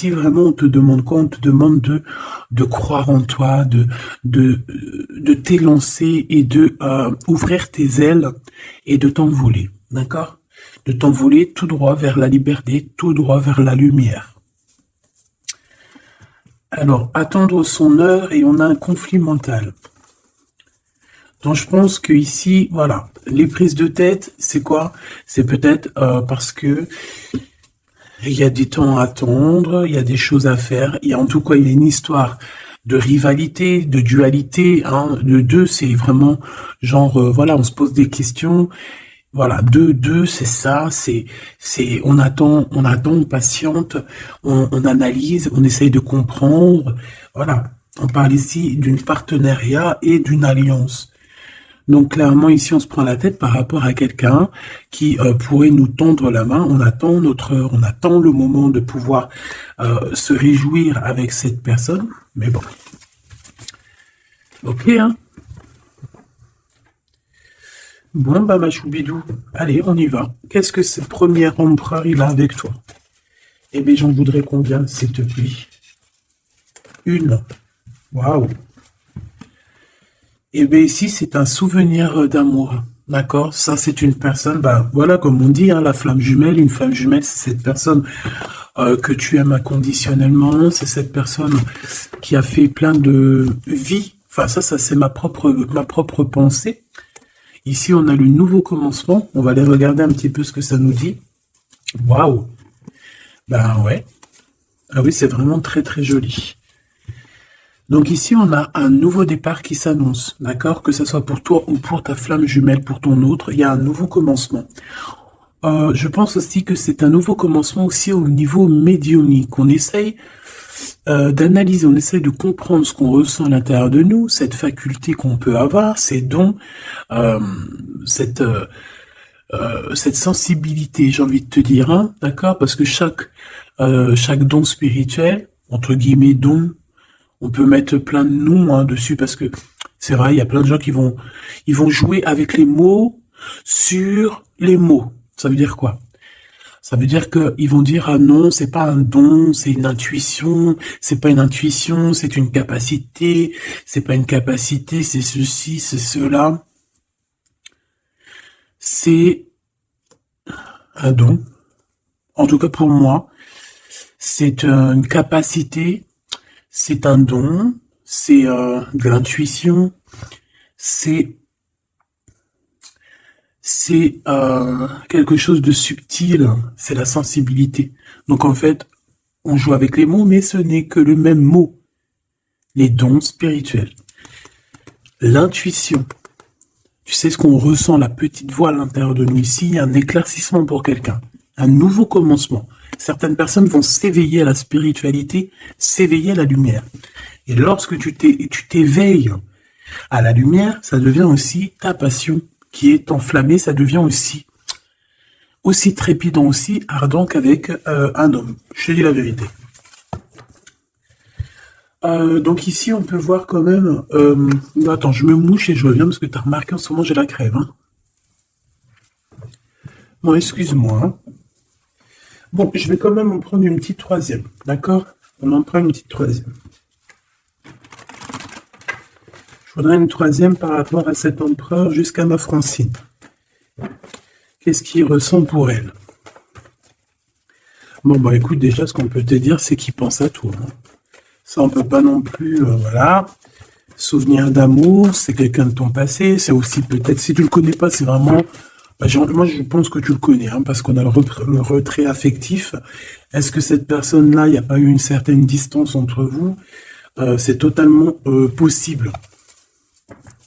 ici, vraiment, on te demande quoi? On te demande de croire en toi, de t'élancer et de ouvrir tes ailes et de t'envoler. D'accord? De t'envoler tout droit vers la liberté, tout droit vers la lumière. Alors, attendre son heure et on a un conflit mental. Donc je pense que ici, voilà, les prises de tête, c'est quoi? C'est peut-être parce que il y a des temps à attendre, il y a des choses à faire. Il y a en tout cas, il y a une histoire de rivalité, de dualité. Hein, de deux, c'est vraiment genre, voilà, on se pose des questions. Voilà, deux, c'est ça, on attend, on patiente, on analyse, on essaye de comprendre. Voilà, on parle ici d'une partenariat et d'une alliance. Donc clairement ici on se prend la tête par rapport à quelqu'un qui pourrait nous tendre la main. On attend notre heure, on attend le moment de pouvoir se réjouir avec cette personne. Mais bon, ok hein. Bon bah ma choubidou, allez on y va. Qu'est-ce que ce premier empereur il a avec toi? Eh bien j'en voudrais combien s'il te plaît? Une. Waouh. Et bien ici, c'est un souvenir d'amour. D'accord? Ça, c'est une personne, bah voilà, comme on dit, hein, la flamme jumelle. Une flamme jumelle, c'est cette personne que tu aimes inconditionnellement. C'est cette personne qui a fait plein de vie. Enfin, ça c'est ma propre pensée. Ici, on a le nouveau commencement. On va aller regarder un petit peu ce que ça nous dit. Waouh! Ben ouais. Ah oui, c'est vraiment très très joli. Donc ici, on a un nouveau départ qui s'annonce, d'accord? Que ce soit pour toi ou pour ta flamme jumelle, pour ton autre, il y a un nouveau commencement. Je pense aussi que c'est un nouveau commencement aussi au niveau médiumnique. On essaye d'analyser, on essaye de comprendre ce qu'on ressent à l'intérieur de nous, cette faculté qu'on peut avoir, ces dons, euh, cette, euh, cette sensibilité, j'ai envie de te dire, hein, d'accord? Parce que chaque don spirituel, entre guillemets don, on peut mettre plein de noms hein, dessus parce que c'est vrai, il y a plein de gens ils vont jouer avec les mots sur les mots. Ça veut dire quoi? Ça veut dire qu'ils vont dire ah non, c'est pas un don, c'est une intuition, c'est pas une intuition, c'est une capacité, c'est pas une capacité, c'est ceci, c'est cela. C'est un don. En tout cas pour moi, c'est une capacité, c'est un don, c'est de l'intuition, c'est quelque chose de subtil, c'est la sensibilité. Donc en fait, on joue avec les mots, mais ce n'est que le même mot. Les dons spirituels. L'intuition. Tu sais ce qu'on ressent, la petite voix à l'intérieur de nous ici, il y a un éclaircissement pour quelqu'un, un nouveau commencement. Certaines personnes vont s'éveiller à la spiritualité, s'éveiller à la lumière. Et lorsque tu t'éveilles à la lumière, ça devient aussi ta passion qui est enflammée, ça devient aussi trépidant, aussi ardent qu'avec un homme. Je te dis la vérité. Donc ici, on peut voir quand même... attends, je me mouche et je reviens parce que tu as remarqué en ce moment, j'ai la crève. Hein. Bon, excuse-moi. Hein. Bon, je vais quand même en prendre une petite troisième. D'accord? On en prend une petite troisième. Je voudrais une troisième par rapport à cet empereur jusqu'à ma Francine. Qu'est-ce qu'il ressent pour elle? Bon, bah écoute, déjà, ce qu'on peut te dire, c'est qu'il pense à toi. Hein. Ça, on peut pas non plus, voilà. Souvenir d'amour, c'est quelqu'un de ton passé. C'est aussi peut-être, si tu le connais pas, c'est vraiment... Bah, moi, je pense que tu le connais, hein, parce qu'on a le retrait affectif. Est-ce que cette personne-là, il n'y a pas eu une certaine distance entre vous? C'est totalement possible.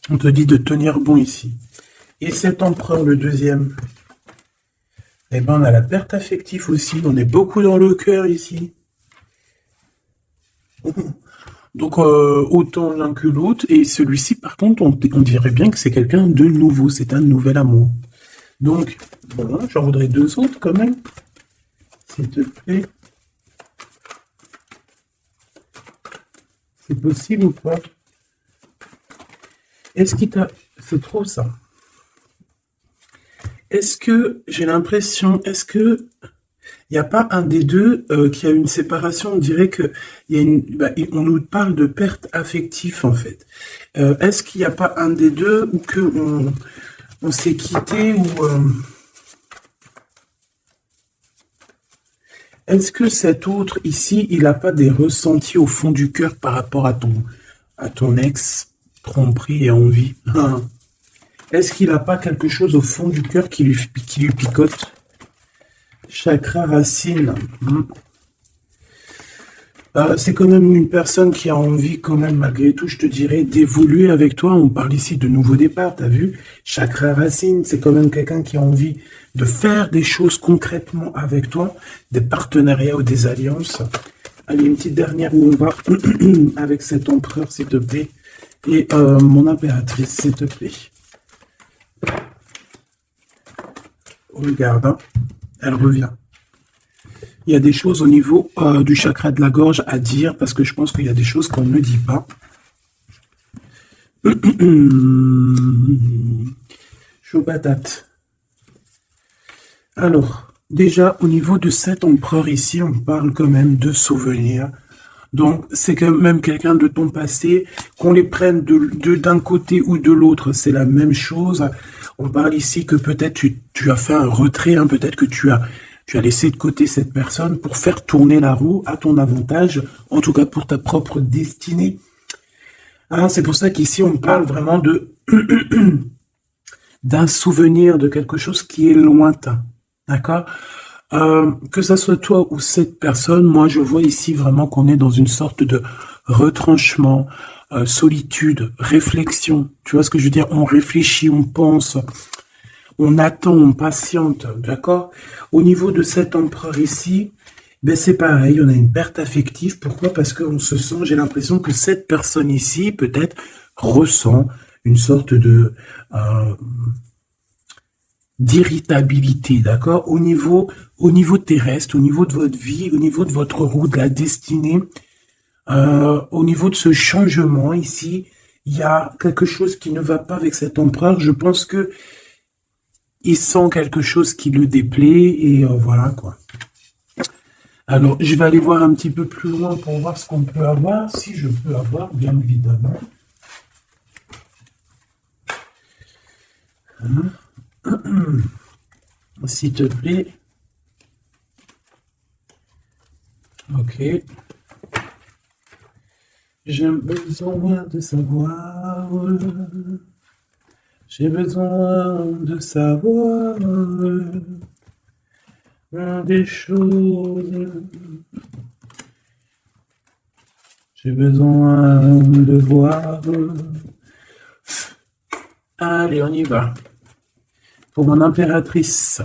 On te dit de tenir bon ici. Et cet empereur, le deuxième, eh ben, on a la perte affective aussi. On est beaucoup dans le cœur ici. Donc, autant l'un que l'autre. Et celui-ci, par contre, on dirait bien que c'est quelqu'un de nouveau. C'est un nouvel amour. Donc, bon, j'en voudrais deux autres quand même. S'il te plaît. C'est possible ou pas? Est-ce qu'il t'a... C'est trop ça. Est-ce que j'ai l'impression... Est-ce que Il n'y a pas un des deux qui a une séparation. On dirait que on nous parle de perte affective en fait. Est-ce qu'il n'y a pas un des deux ou que on s'est quitté ou est-ce que cet autre ici, il n'a pas des ressentis au fond du cœur par rapport à ton ex, tromperie et envie? Est-ce qu'il n'a pas quelque chose au fond du cœur qui lui picote? Chakra racine. C'est quand même une personne qui a envie, quand même, malgré tout, je te dirais, d'évoluer avec toi. On parle ici de nouveau départ, t'as vu? Chakra racine, c'est quand même quelqu'un qui a envie de faire des choses concrètement avec toi, des partenariats ou des alliances. Allez, une petite dernière où on va avec cet empereur, s'il te plaît, et mon impératrice, s'il te plaît. Regarde, hein, elle revient. Il y a des choses au niveau du chakra de la gorge à dire, parce que je pense qu'il y a des choses qu'on ne dit pas. Chaud patate. Alors, déjà, au niveau de cet empereur ici, on parle quand même de souvenirs. Donc, c'est quand même quelqu'un de ton passé, qu'on les prenne d'un côté ou de l'autre, c'est la même chose. On parle ici que peut-être tu as fait un retrait, hein, peut-être que tu as laissé de côté cette personne pour faire tourner la roue à ton avantage, en tout cas pour ta propre destinée. Hein, c'est pour ça qu'ici, on parle vraiment d'un souvenir, de quelque chose qui est lointain. D'accord? Que ça soit toi ou cette personne, moi je vois ici vraiment qu'on est dans une sorte de retranchement, solitude, réflexion. Tu vois ce que je veux dire? On réfléchit, on pense, on attend, on patiente, d'accord? Au niveau de cet empereur ici, ben c'est pareil, on a une perte affective. Pourquoi? Parce qu'on se sent, j'ai l'impression que cette personne ici, peut-être, ressent une sorte de d'irritabilité, d'accord? Au niveau terrestre, au niveau de votre vie, au niveau de votre roue, de la destinée, au niveau de ce changement ici, il y a quelque chose qui ne va pas avec cet empereur. Je pense que il sent quelque chose qui le déplaît et voilà quoi. Alors, je vais aller voir un petit peu plus loin pour voir ce qu'on peut avoir, si je peux avoir, bien évidemment. S'il te plaît. Ok. J'ai besoin de savoir. J'ai besoin de savoir des choses. J'ai besoin de voir. Allez, on y va. Pour mon impératrice,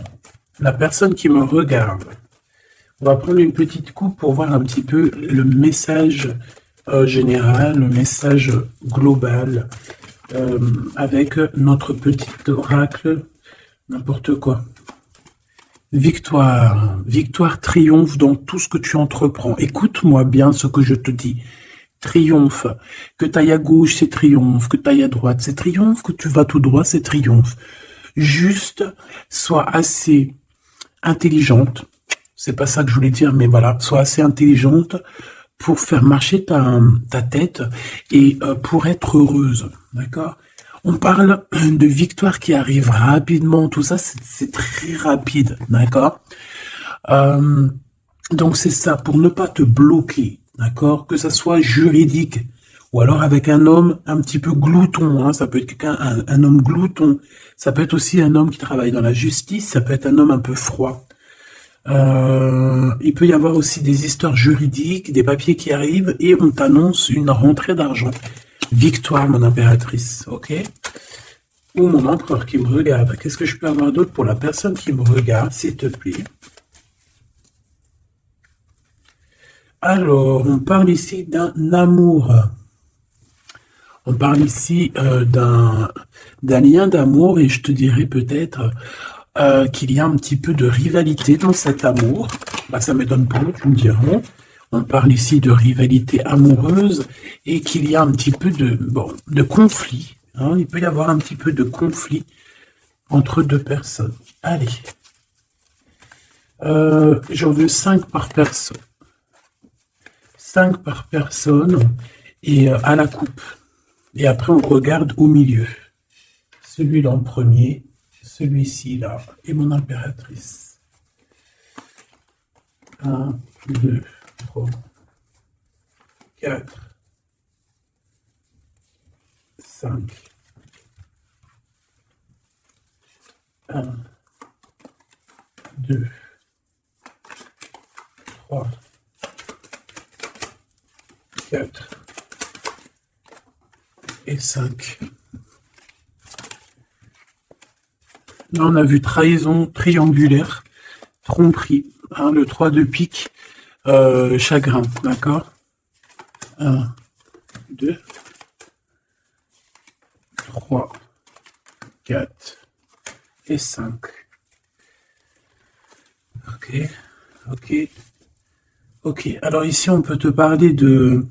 la personne qui me regarde, on va prendre une petite coupe pour voir un petit peu le message général, le message global, avec notre petit oracle, n'importe quoi. Victoire, victoire, triomphe dans tout ce que tu entreprends. Écoute-moi bien ce que je te dis. Triomphe, que tu ailles à gauche, c'est triomphe, que tu ailles à droite, c'est triomphe, que tu vas tout droit, c'est triomphe. Juste, sois assez intelligente, c'est pas ça que je voulais dire, mais voilà, sois assez intelligente pour faire marcher ta tête et pour être heureuse, d'accord? On parle de victoire qui arrive rapidement, tout ça, c'est très rapide, d'accord? Donc c'est ça, pour ne pas te bloquer, d'accord? Que ça soit juridique, ou alors avec un homme un petit peu glouton, hein, ça peut être quelqu'un, un homme glouton, ça peut être aussi un homme qui travaille dans la justice, ça peut être un homme un peu froid. Il peut y avoir aussi des histoires juridiques, des papiers qui arrivent et on t'annonce une rentrée d'argent. Victoire, mon impératrice, ok? Ou mon empereur qui me regarde. Qu'est-ce que je peux avoir d'autre pour la personne qui me regarde, s'il te plaît? Alors, on parle ici d'un amour. On parle ici d'un lien d'amour et je te dirais peut-être qu'il y a un petit peu de rivalité dans cet amour. Bah, ça m'étonne pas, tu me diras. On parle ici de rivalité amoureuse et qu'il y a un petit peu de conflit. Hein. Il peut y avoir un petit peu de conflit entre deux personnes. Allez. J'en veux 5 par personne. 5 par personne et à la coupe. Et après, on regarde au milieu. Celui-là en premier, celui-ci là, et mon impératrice. 1, 2, 3, 4, 5. 1, 2, 3, 4 et 5. Là, on a vu trahison triangulaire, tromperie, hein, le 3 de pique, chagrin, d'accord? 1, 2, 3, 4 et 5. Ok, ok, ok. Alors ici, on peut te parler de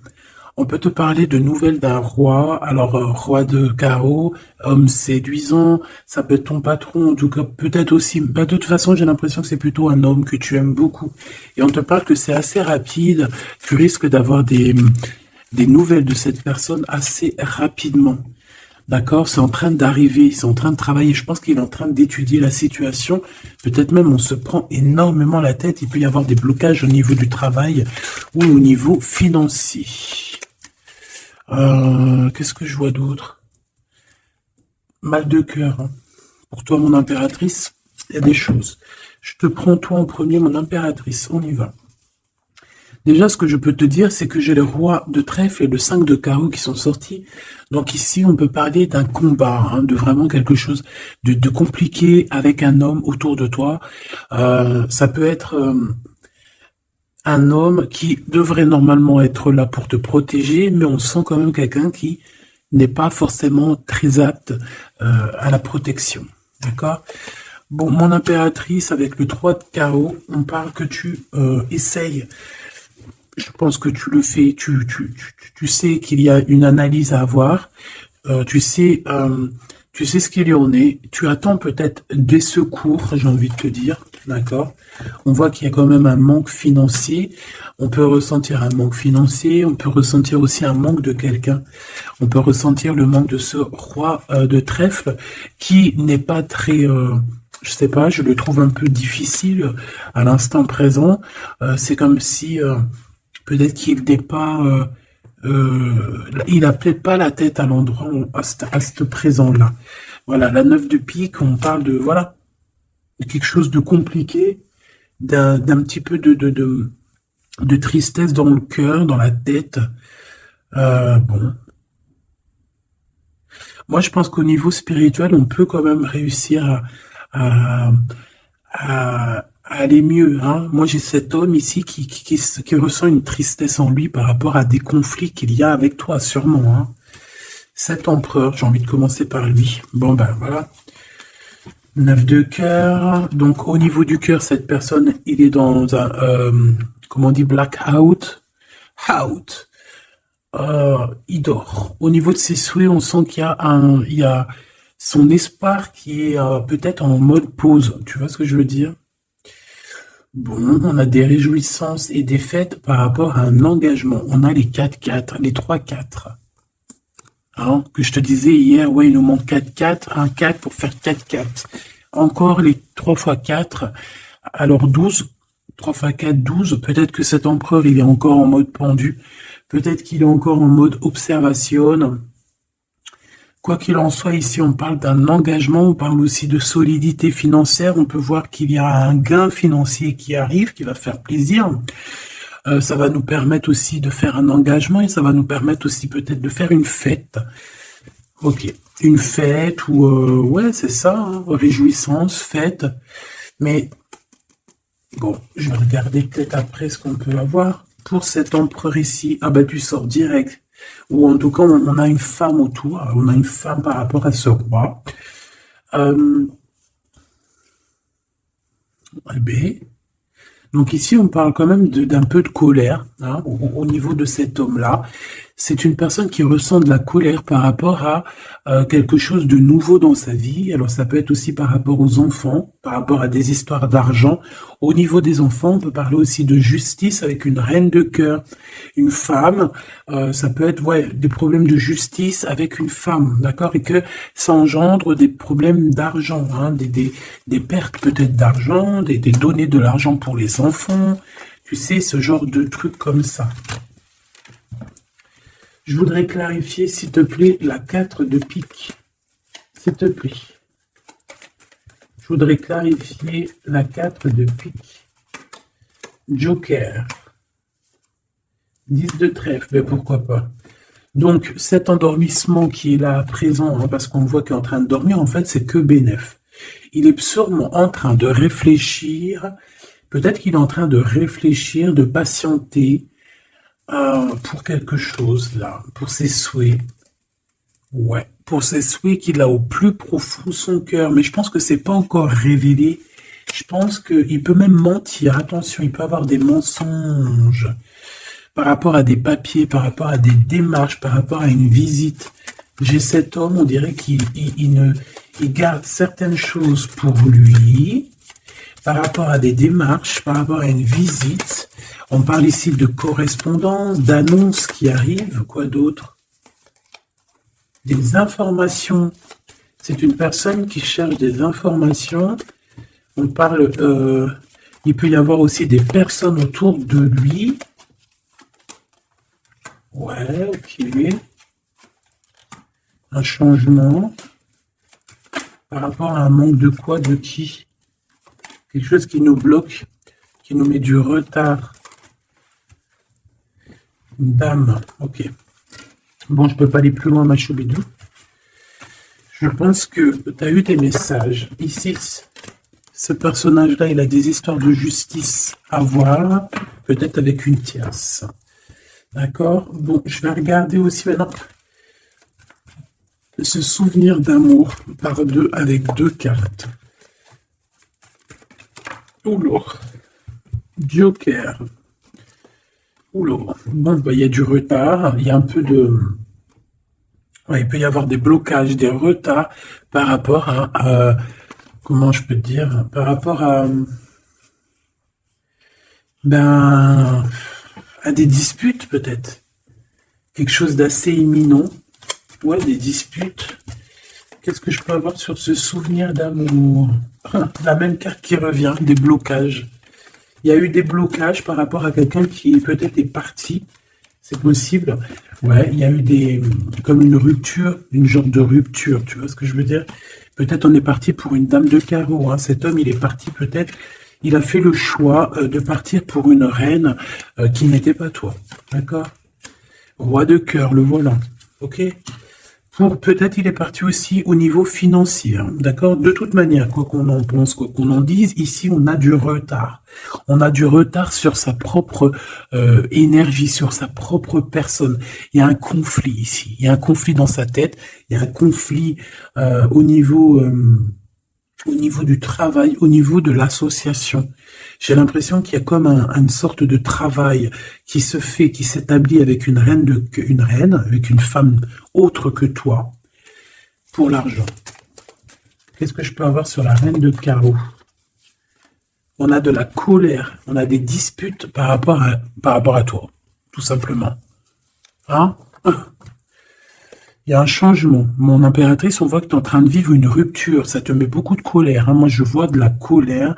nouvelles d'un roi. Alors, roi de carreau, homme séduisant, ça peut être ton patron, en tout cas, peut-être aussi. Bah, de toute façon, j'ai l'impression que c'est plutôt un homme que tu aimes beaucoup. Et on te parle que c'est assez rapide. Tu risques d'avoir des nouvelles de cette personne assez rapidement. D'accord? C'est en train d'arriver, c'est en train de travailler. Je pense qu'il est en train d'étudier la situation. Peut-être même on se prend énormément la tête. Il peut y avoir des blocages au niveau du travail ou au niveau financier. Qu'est-ce que je vois d'autre? Mal de cœur. Hein. Pour toi, mon impératrice, il y a des choses. Je te prends toi en premier, mon impératrice. On y va. Déjà, ce que je peux te dire, c'est que j'ai le roi de trèfle et le 5 de carreau qui sont sortis. Donc ici, on peut parler d'un combat, hein, de vraiment quelque chose de compliqué avec un homme autour de toi. Ça peut être un homme qui devrait normalement être là pour te protéger, mais on sent quand même quelqu'un qui n'est pas forcément très apte à la protection. D'accord? Bon, mon impératrice, avec le 3 de carreau, on parle que tu essayes. Je pense que tu le fais, tu sais qu'il y a une analyse à avoir, tu sais ce qu'il y en est, tu attends peut-être des secours, j'ai envie de te dire, d'accord? On voit qu'il y a quand même un manque financier, on peut ressentir un manque financier, on peut ressentir aussi un manque de quelqu'un, on peut ressentir le manque de ce roi de trèfle qui n'est pas très... je sais pas, je le trouve un peu difficile à l'instant présent, c'est comme si... peut-être qu'il n'est pas, il a peut-être pas la tête à l'endroit, à ce présent-là. Voilà, la 9 de pique, on parle de, voilà, de quelque chose de compliqué, d'un petit peu de tristesse dans le cœur, dans la tête. Bon. Moi, je pense qu'au niveau spirituel, on peut quand même réussir à aller mieux. Hein. Moi, j'ai cet homme ici qui ressent une tristesse en lui par rapport à des conflits qu'il y a avec toi, sûrement. Hein. Cet empereur, j'ai envie de commencer par lui. Bon, ben voilà. 9 de cœur. Donc, au niveau du cœur, cette personne, il est dans un, comment on dit, blackout. Out. Il dort. Au niveau de ses souhaits, on sent qu'il y a son espoir qui est peut-être en mode pause. Tu vois ce que je veux dire? Bon, on a des réjouissances et des fêtes par rapport à un engagement. On a les 4-4, les 3-4. Hein, que je te disais hier, ouais, il nous manque 4-4, un 4 pour faire 4-4. Encore les 3 x 4, alors 12, 3 x 4, 12. Peut-être que cet empereur, il est encore en mode pendu. Peut-être qu'il est encore en mode observation. Quoi qu'il en soit, ici, on parle d'un engagement, on parle aussi de solidité financière. On peut voir qu'il y a un gain financier qui arrive, qui va faire plaisir. Ça va nous permettre aussi de faire un engagement et ça va nous permettre aussi peut-être de faire une fête. Ok, une fête ou... ouais, c'est ça, hein, réjouissance, fête. Mais bon, je vais regarder peut-être après ce qu'on peut avoir. Pour cet empereur ici, ah bah tu sors direct. Ou en tout cas, on a une femme autour, on a une femme par rapport à ce roi. Donc ici, on parle quand même d'un peu de colère hein, au niveau de cet homme-là. C'est une personne qui ressent de la colère par rapport à quelque chose de nouveau dans sa vie. Alors ça peut être aussi par rapport aux enfants, par rapport à des histoires d'argent. Au niveau des enfants, on peut parler aussi de justice avec une reine de cœur. Une femme, ça peut être ouais, des problèmes de justice avec une femme, d'accord? Et que ça engendre des problèmes d'argent, hein, des pertes peut-être d'argent, des données de l'argent pour les enfants. Tu sais, ce genre de trucs comme ça. Je voudrais clarifier, s'il te plaît, la 4 de pique. S'il te plaît. Je voudrais clarifier la 4 de pique. Joker. 10 de trèfle, mais pourquoi pas. Donc, cet endormissement qui est là présent, hein, parce qu'on voit qu'il est en train de dormir, en fait, c'est que bénef. Il est sûrement en train de réfléchir, peut-être qu'il est en train de réfléchir, de patienter pour quelque chose, là, pour ses souhaits. Ouais, pour ses souhaits qu'il a au plus profond de son cœur, mais je pense que c'est pas encore révélé. Je pense qu'il peut même mentir, attention, il peut avoir des mensonges par rapport à des papiers, par rapport à des démarches, par rapport à une visite. J'ai cet homme, on dirait qu'il garde certaines choses pour lui, par rapport à des démarches, par rapport à une visite. On parle ici de correspondance, d'annonces qui arrivent, quoi d'autre? Des informations. C'est une personne qui cherche des informations. On parle, il peut y avoir aussi des personnes autour de lui. Ouais, ok. Un changement. Par rapport à un manque de quoi, de qui? Quelque chose qui nous bloque, qui nous met du retard. Dame, ok. Bon, je peux pas aller plus loin, ma choubidou. Je pense que tu as eu des messages. Ici, ce personnage-là, il a des histoires de justice à voir, peut-être avec une tierce. D'accord? Bon, je vais regarder aussi maintenant ce souvenir d'amour par deux, avec deux cartes. Oula. Joker. Oula. Bon, bah, il y a du retard, il y a un peu de... Ouais, il peut y avoir des blocages, des retards par rapport à comment je peux dire, par rapport ben, à des disputes peut-être. Quelque chose d'assez imminent. Ouais, des disputes. Qu'est-ce que je peux avoir sur ce souvenir d'amour? La même carte qui revient, des blocages. Il y a eu des blocages par rapport à quelqu'un qui peut-être est parti. C'est possible. Ouais, il y a eu comme une rupture, une genre de rupture, tu vois ce que je veux dire? Peut-être on est parti pour une dame de carreau, hein. Cet homme, il est parti peut-être, il a fait le choix de partir pour une reine qui n'était pas toi. D'accord? Roi de cœur, le voilà. Ok? Peut-être il est parti aussi au niveau financier, hein, d'accord? De toute manière, quoi qu'on en pense, quoi qu'on en dise, ici on a du retard. On a du retard sur sa propre énergie, sur sa propre personne. Il y a un conflit ici, il y a un conflit dans sa tête, il y a un conflit au niveau du travail, au niveau de l'association. J'ai l'impression qu'il y a comme une sorte de travail qui se fait, qui s'établit avec une reine, avec une femme autre que toi, pour l'argent. Qu'est-ce que je peux avoir sur la reine de carreau? On a de la colère, on a des disputes par rapport à toi, tout simplement. Hein? Il y a un changement. Mon impératrice, on voit que tu es en train de vivre une rupture. Ça te met beaucoup de colère, hein. Moi, je vois de la colère.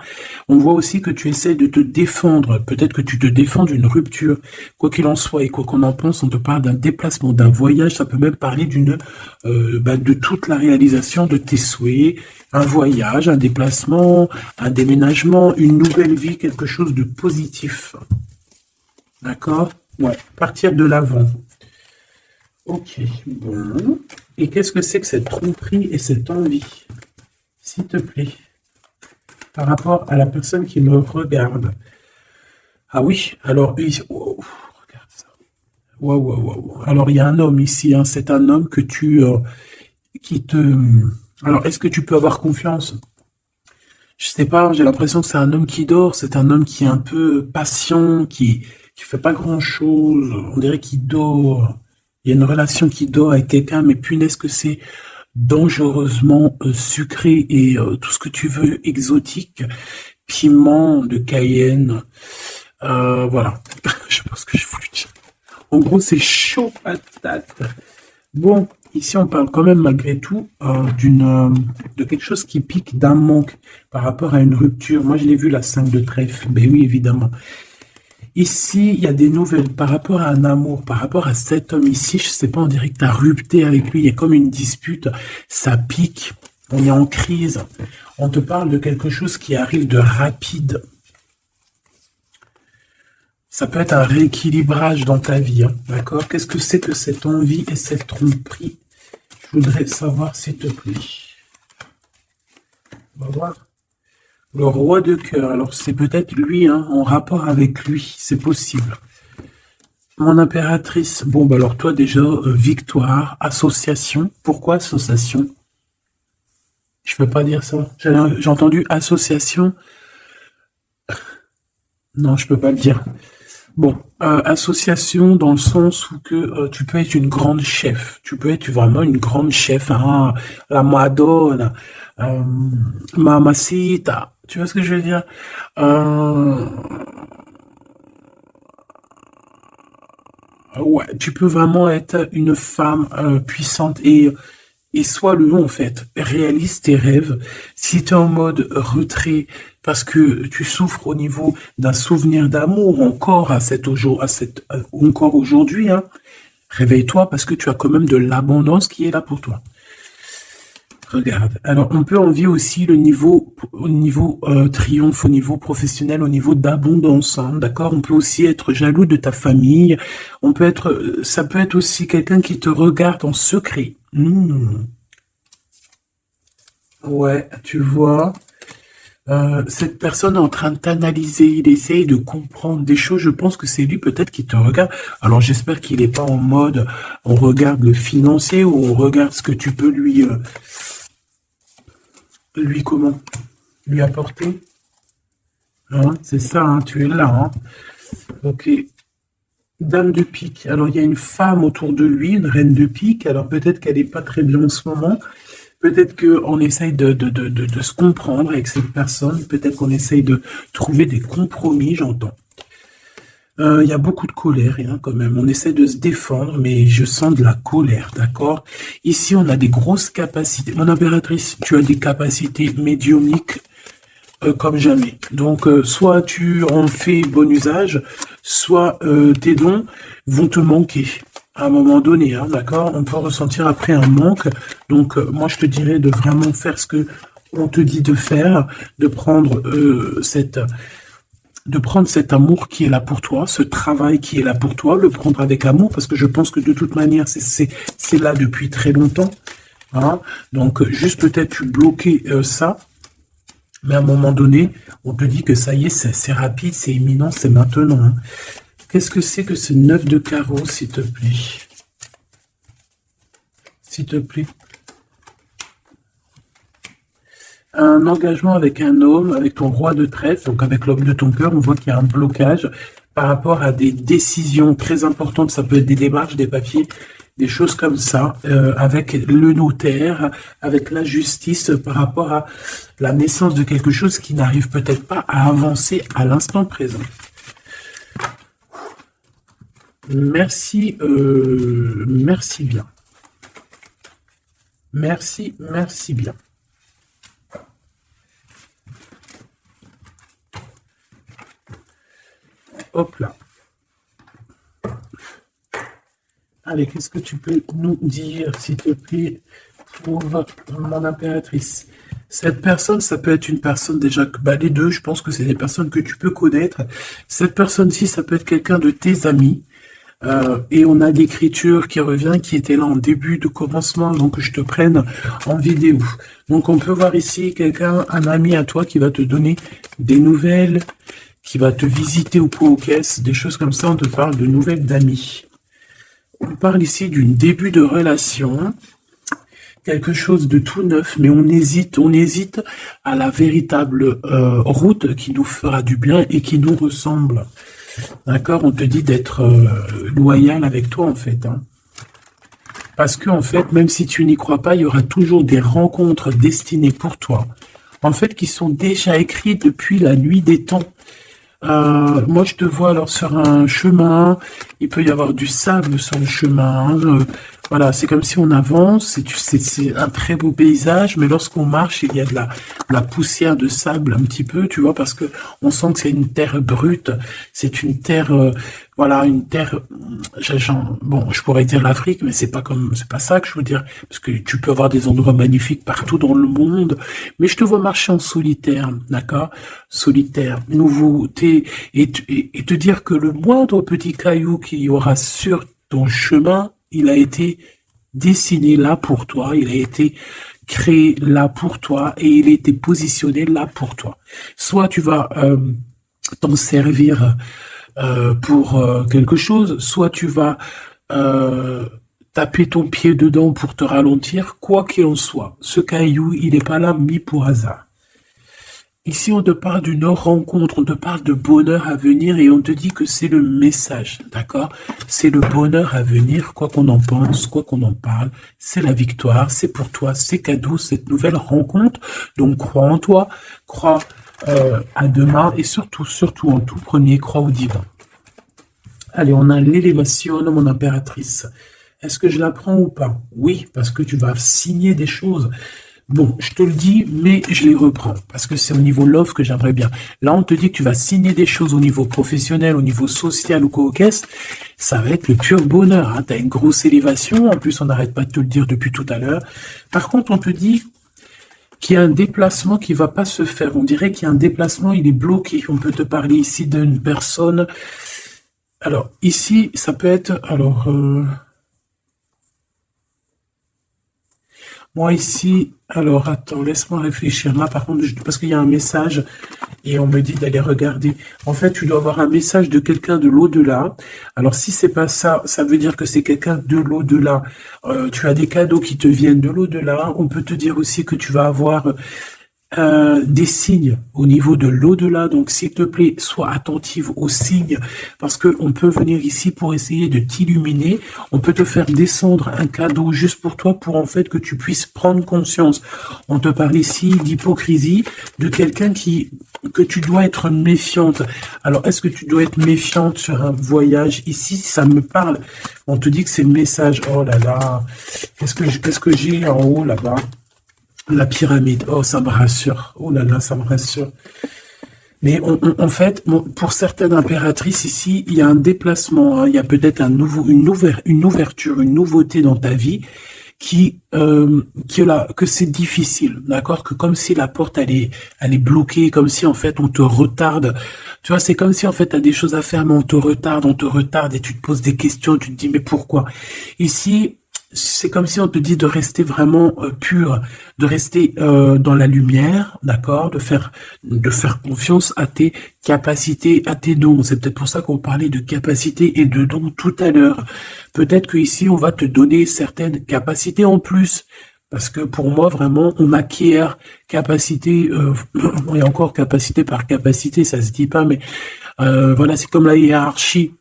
On voit aussi que tu essaies de te défendre. Peut-être que tu te défends d'une rupture. Quoi qu'il en soit et quoi qu'on en pense, on te parle d'un déplacement, d'un voyage. Ça peut même parler de toute la réalisation de tes souhaits. Un voyage, un déplacement, un déménagement, une nouvelle vie, quelque chose de positif. D'accord? Ouais. Partir de l'avant. Ok, bon. Et qu'est-ce que c'est que cette tromperie et cette envie? S'il te plaît. Par rapport à la personne qui me regarde. Ah oui, alors, oh, regarde ça. Wow. Alors, il y a un homme ici, hein, c'est un homme que Alors, est-ce que tu peux avoir confiance? Je sais pas, j'ai l'impression que c'est un homme qui dort, c'est un homme qui est un peu patient, qui fait pas grand-chose, on dirait qu'il dort. Il y a une relation qui dort avec quelqu'un, mais punaise que c'est dangereusement sucré et tout ce que tu veux, exotique. piment de Cayenne. Voilà. Je sais pas ce que j'ai voulu dire. En gros, c'est chaud patate. Bon, ici, on parle quand même malgré tout de quelque chose qui pique, d'un manque par rapport à une rupture. Moi, je l'ai vu, la 5 de trèfle. Ben oui, évidemment. Ici, il y a des nouvelles par rapport à un amour, par rapport à cet homme ici. Je sais pas, on dirait que tu as rupté avec lui. Il y a comme une dispute. Ça pique. On est en crise. On te parle de quelque chose qui arrive de rapide. Ça peut être un rééquilibrage dans ta vie, hein, d'accord? Qu'est-ce que c'est que cette envie et cette tromperie? Je voudrais savoir, s'il te plaît. On va voir. Le roi de cœur. Alors, c'est peut-être lui, hein, en rapport avec lui. C'est possible. Mon impératrice. Bon, bah alors toi, déjà, victoire, association. Pourquoi association? Je peux pas dire ça. J'ai entendu association. Non, je peux pas le dire. Bon, association dans le sens où que tu peux être une grande chef. Tu peux être vraiment une grande chef. Hein, la Madonna, euh, Mamacita. Tu vois ce que je veux dire? Euh, ouais, tu peux vraiment être une femme puissante et sois le en fait. Réalise tes rêves. Si tu es en mode retrait parce que tu souffres au niveau d'un souvenir d'amour encore encore aujourd'hui, hein, réveille-toi parce que tu as quand même de l'abondance qui est là pour toi. Regarde. Alors, on peut envier aussi le niveau, au niveau triomphe, au niveau professionnel, au niveau d'abondance, hein, d'accord? On peut aussi être jaloux de ta famille. On peut être, ça peut être aussi quelqu'un qui te regarde en secret. Ouais, tu vois. Cette personne est en train de t'analyser, il essaye de comprendre des choses. Je pense que c'est lui peut-être qui te regarde. Alors j'espère qu'il n'est pas en mode on regarde le financier ou on regarde ce que tu peux lui comment lui apporter. Hein, c'est ça, hein, tu es là. Hein. Ok. Dame de pique. Alors il y a une femme autour de lui, une reine de pique. Alors peut-être qu'elle n'est pas très bien en ce moment. Peut-être qu'on essaye de se comprendre avec cette personne. Peut-être qu'on essaye de trouver des compromis, j'entends. Il y a beaucoup de colère, hein, quand même. On essaie de se défendre, mais je sens de la colère, d'accord? Ici, on a des grosses capacités. Mon impératrice, tu as des capacités médiumniques comme jamais. Donc, soit tu en fais bon usage, soit tes dons vont te manquer à un moment donné, hein, d'accord? On peut ressentir après un manque. Donc, moi, je te dirais de vraiment faire ce que on te dit de faire, de prendre cet amour qui est là pour toi, ce travail qui est là pour toi, le prendre avec amour, parce que je pense que de toute manière, c'est là depuis très longtemps. Hein. Donc, juste peut-être tu bloquer ça, mais à un moment donné, on te dit que ça y est, c'est rapide, c'est imminent, c'est maintenant. Hein. Qu'est-ce que c'est que ce 9 de carreau, s'il te plaît? S'il te plaît. Un engagement avec un homme, avec ton roi de trèfle, donc avec l'homme de ton cœur, on voit qu'il y a un blocage par rapport à des décisions très importantes. Ça peut être des démarches, des papiers, des choses comme ça, avec le notaire, avec la justice, par rapport à la naissance de quelque chose qui n'arrive peut-être pas à avancer à l'instant présent. Merci, merci bien. Merci, merci bien. Hop là. Allez, qu'est-ce que tu peux nous dire, s'il te plaît, pour mon impératrice? Cette personne, ça peut être une personne déjà, bah, les deux, je pense que c'est des personnes que tu peux connaître. Cette personne-ci, ça peut être quelqu'un de tes amis. Et on a l'écriture qui revient, qui était là en début de commencement, donc je te prenne en vidéo. Donc on peut voir ici quelqu'un, un ami à toi qui va te donner des nouvelles, qui va te visiter au pot aux caisses, des choses comme ça, on te parle de nouvelles d'amis. On parle ici d'une début de relation, quelque chose de tout neuf, mais on hésite à la véritable route qui nous fera du bien et qui nous ressemble. D'accord? On te dit d'être loyal avec toi, en fait. Hein. Parce que, en fait, même si tu n'y crois pas, il y aura toujours des rencontres destinées pour toi en fait, qui sont déjà écrits depuis la nuit des temps. Moi, je te vois alors sur un chemin, il peut y avoir du sable sur le chemin. Voilà, c'est comme si on avance, c'est un très beau paysage, mais lorsqu'on marche, il y a de la poussière de sable un petit peu, tu vois, parce que on sent que c'est une terre brute, c'est une terre, voilà, une terre. Bon, je pourrais dire l'Afrique, mais c'est pas ça que je veux dire, parce que tu peux avoir des endroits magnifiques partout dans le monde, mais je te vois marcher en solitaire, d'accord, solitaire, nouveauté, et te dire que le moindre petit caillou qu'il y aura sur ton chemin, il a été dessiné là pour toi, il a été créé là pour toi et il a été positionné là pour toi. Soit tu vas t'en servir pour quelque chose, soit tu vas taper ton pied dedans pour te ralentir, quoi qu'il en soit. Ce caillou, il n'est pas là mis pour hasard. Ici, on te parle d'une rencontre, on te parle de bonheur à venir et on te dit que c'est le message, d'accord? C'est le bonheur à venir, quoi qu'on en pense, quoi qu'on en parle, c'est la victoire, c'est pour toi, c'est cadeau, cette nouvelle rencontre. Donc, crois en toi, crois à demain et surtout, surtout en tout premier, crois au divin. Allez, on a l'élévation, mon impératrice. Est-ce que je la prends ou pas? Oui, parce que tu vas signer des choses. Bon, je te le dis, mais je les reprends, parce que c'est au niveau love que j'aimerais bien. Là, on te dit que tu vas signer des choses au niveau professionnel, au niveau social ou quoi au caisse. Ça va être le pur bonheur, hein. Tu as une grosse élévation, en plus on n'arrête pas de te le dire depuis tout à l'heure. Par contre, on te dit qu'il y a un déplacement qui va pas se faire. On dirait qu'il y a un déplacement, il est bloqué. On peut te parler ici d'une personne. Alors, ici, ça peut être... Alors... Moi ici, alors attends, laisse-moi réfléchir. Là, par contre, parce qu'il y a un message et on me dit d'aller regarder. En fait, tu dois avoir un message de quelqu'un de l'au-delà. Alors, si c'est pas ça, ça veut dire que c'est quelqu'un de l'au-delà. Tu as des cadeaux qui te viennent de l'au-delà. On peut te dire aussi que tu vas avoir des signes au niveau de l'au-delà. Donc, s'il te plaît, sois attentive aux signes parce que on peut venir ici pour essayer de t'illuminer. On peut te faire descendre un cadeau juste pour toi pour en fait que tu puisses prendre conscience. On te parle ici d'hypocrisie, de quelqu'un que tu dois être méfiante. Alors, est-ce que tu dois être méfiante sur un voyage? Ici, ça me parle. On te dit que c'est le message. Oh là là. Qu'est-ce que j'ai en haut là-bas? La pyramide, oh ça me rassure, oh là là ça me rassure. Mais en fait, pour certaines impératrices ici, il y a un déplacement, hein, il y a peut-être une ouverture, une nouveauté dans ta vie que c'est difficile, d'accord, que comme si la porte elle est bloquée, comme si en fait on te retarde. Tu vois, c'est comme si en fait tu as des choses à faire, mais on te retarde et tu te poses des questions, tu te dis mais pourquoi? Ici, c'est comme si on te dit de rester vraiment pur, de rester dans la lumière, d'accord, de faire confiance à tes capacités, à tes dons. C'est peut-être pour ça qu'on parlait de capacités et de dons tout à l'heure. Peut-être que ici on va te donner certaines capacités en plus. Parce que pour moi, vraiment, on acquiert capacité, et encore capacité par capacité, ça se dit pas, mais voilà, c'est comme la hiérarchie.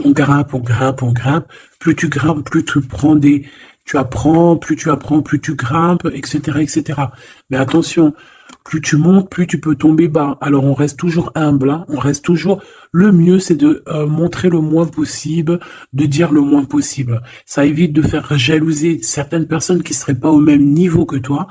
On grimpe, on grimpe, on grimpe. Plus tu grimpes, plus tu apprends, plus tu grimpes, etc., etc. Mais attention, plus tu montes, plus tu peux tomber bas. Alors on reste toujours humble, hein. On reste toujours. Le mieux, c'est de montrer le moins possible, de dire le moins possible. Ça évite de faire jalouser certaines personnes qui seraient pas au même niveau que toi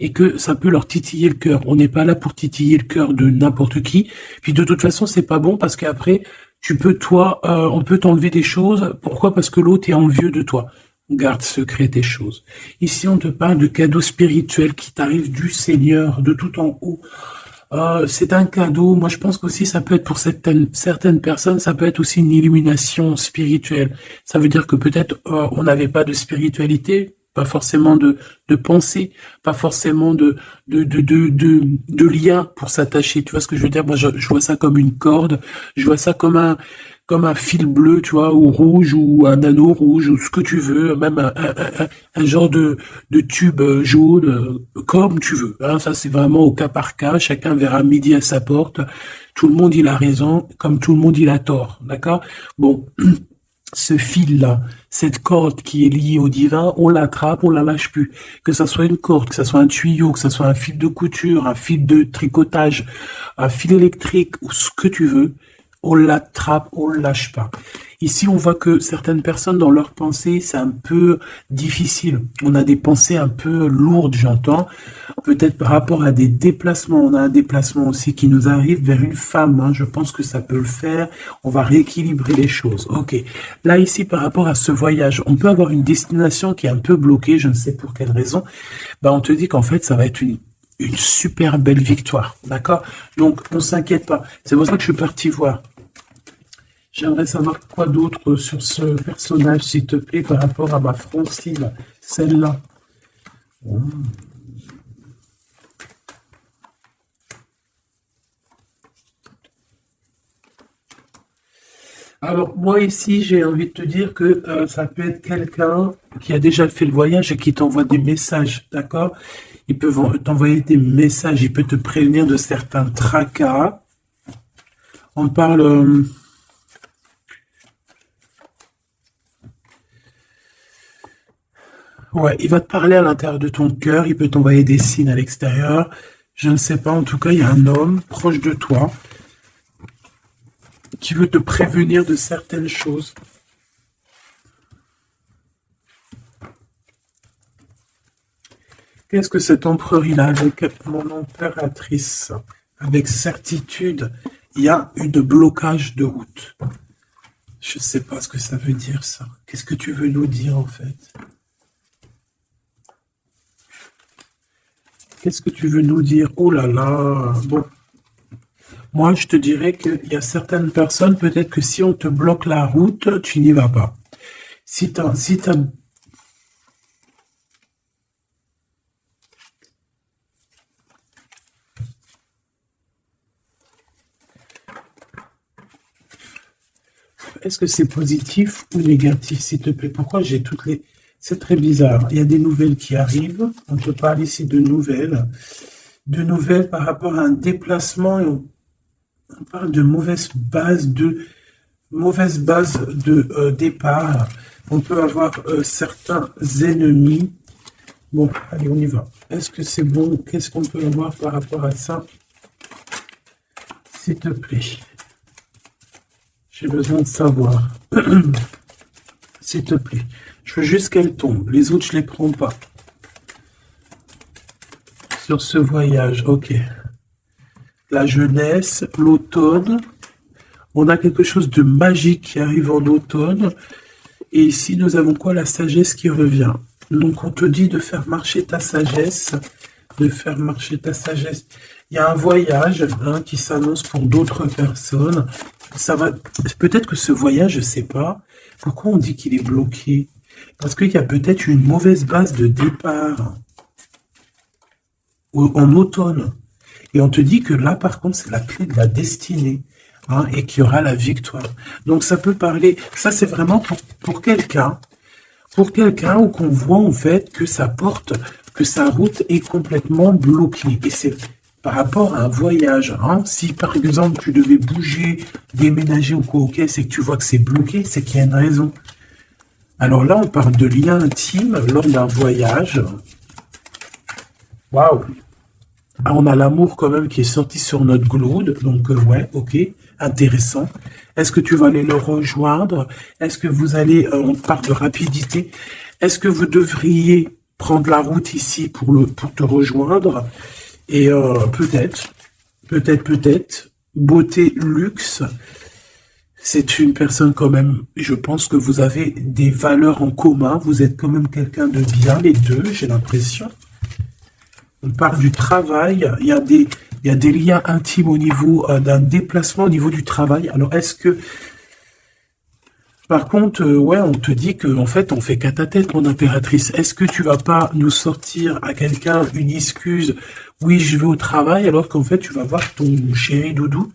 et que ça peut leur titiller le cœur. On n'est pas là pour titiller le cœur de n'importe qui. Puis de toute façon, c'est pas bon parce qu'après on peut t'enlever des choses. Pourquoi? Parce que l'autre est envieux de toi. Garde secret tes choses. Ici, on te parle de cadeaux spirituels qui t'arrivent du Seigneur, de tout en haut. C'est un cadeau. Moi, je pense qu'aussi, ça peut être pour certaines personnes, ça peut être aussi une illumination spirituelle. Ça veut dire que peut-être on n'avait pas de spiritualité, pas forcément de pensée, pas forcément de lien pour s'attacher. Tu vois ce que je veux dire? Moi, je vois ça comme une corde. Je vois ça comme un fil bleu, tu vois, ou rouge, ou un anneau rouge, ou ce que tu veux, même un genre de tube jaune, comme tu veux. Hein, ça, c'est vraiment au cas par cas. Chacun verra midi à sa porte. Tout le monde, il a raison, comme tout le monde, il a tort. D'accord? Bon. ce fil-là, cette corde qui est liée au divin, on l'attrape, on la lâche plus. Que ça soit une corde, que ça soit un tuyau, que ça soit un fil de couture, un fil de tricotage, un fil électrique ou ce que tu veux, on l'attrape, on le lâche pas. Ici, on voit que certaines personnes, dans leurs pensées, c'est un peu difficile. On a des pensées un peu lourdes, j'entends. Peut-être par rapport à des déplacements. On a un déplacement aussi qui nous arrive vers une femme. Hein. Je pense que ça peut le faire. On va rééquilibrer les choses. Ok. Là, ici, par rapport à ce voyage, on peut avoir une destination qui est un peu bloquée. Je ne sais pour quelle raison. Ben, on te dit qu'en fait, ça va être une super belle victoire. D'accord? Donc, on s'inquiète pas. C'est pour ça que je suis parti voir. J'aimerais savoir quoi d'autre sur ce personnage, s'il te plaît, par rapport à ma Francine, celle-là. Oh. Alors, moi ici, j'ai envie de te dire que ça peut être quelqu'un qui a déjà fait le voyage et qui t'envoie des messages, d'accord? Il peut t'envoyer des messages, il peut te prévenir de certains tracas. On parle... Ouais, il va te parler à l'intérieur de ton cœur, il peut t'envoyer des signes à l'extérieur. Je ne sais pas, en tout cas, il y a un homme proche de toi qui veut te prévenir de certaines choses. Qu'est-ce que cet empereur il a avec mon impératrice? Avec certitude, il y a eu de blocage de route. Je ne sais pas ce que ça veut dire, ça. Qu'est-ce que tu veux nous dire, en fait? Qu'est-ce que tu veux nous dire? Oh là là. Bon, moi, je te dirais qu'il y a certaines personnes, peut-être que si on te bloque la route, tu n'y vas pas. Si t'as... Est-ce que c'est positif ou négatif, s'il te plaît? Pourquoi j'ai toutes les... C'est très bizarre. Il y a des nouvelles qui arrivent. On te parle ici de nouvelles. De nouvelles par rapport à un déplacement. Et on parle de mauvaise base de départ. On peut avoir certains ennemis. Bon, allez, on y va. Est-ce que c'est bon? Qu'est-ce qu'on peut avoir par rapport à ça? S'il te plaît. J'ai besoin de savoir. S'il te plaît. Je veux juste qu'elle tombe. Les autres, je les prends pas. Sur ce voyage, ok. La jeunesse, l'automne. On a quelque chose de magique qui arrive en automne. Et ici, nous avons quoi? La sagesse qui revient. Donc, on te dit de faire marcher ta sagesse. De faire marcher ta sagesse. Il y a un voyage qui s'annonce pour d'autres personnes. Ça va. Peut-être que ce voyage, je ne sais pas. Pourquoi on dit qu'il est bloqué? Parce qu'il y a peut-être une mauvaise base de départ en automne. Et on te dit que là, par contre, c'est la clé de la destinée. Et qu'il y aura la victoire. Donc ça peut parler, ça c'est vraiment pour quelqu'un où qu'on voit en fait que sa route est complètement bloquée. Et c'est par rapport à un voyage. Si par exemple tu devais bouger, déménager ou quoi, ok, c'est que tu vois que c'est bloqué, c'est qu'il y a une raison. Alors là, on parle de lien intime lors d'un voyage. Waouh! On a l'amour quand même qui est sorti sur notre gloude, donc ouais, ok, intéressant. Est-ce que tu vas aller le rejoindre? Est-ce que vous allez, on parle de rapidité, est-ce que vous devriez prendre la route ici pour te rejoindre? Et peut-être, beauté, luxe, c'est une personne quand même, je pense que vous avez des valeurs en commun, vous êtes quand même quelqu'un de bien, les deux, j'ai l'impression. On parle du travail, il y a des liens intimes au niveau d'un déplacement au niveau du travail. Alors, est-ce que... Par contre, ouais, on te dit qu'en fait, on fait qu'à ta tête, mon impératrice. Est-ce que tu vas pas nous sortir à quelqu'un une excuse? Oui, je vais au travail, alors qu'en fait, tu vas voir ton chéri doudou.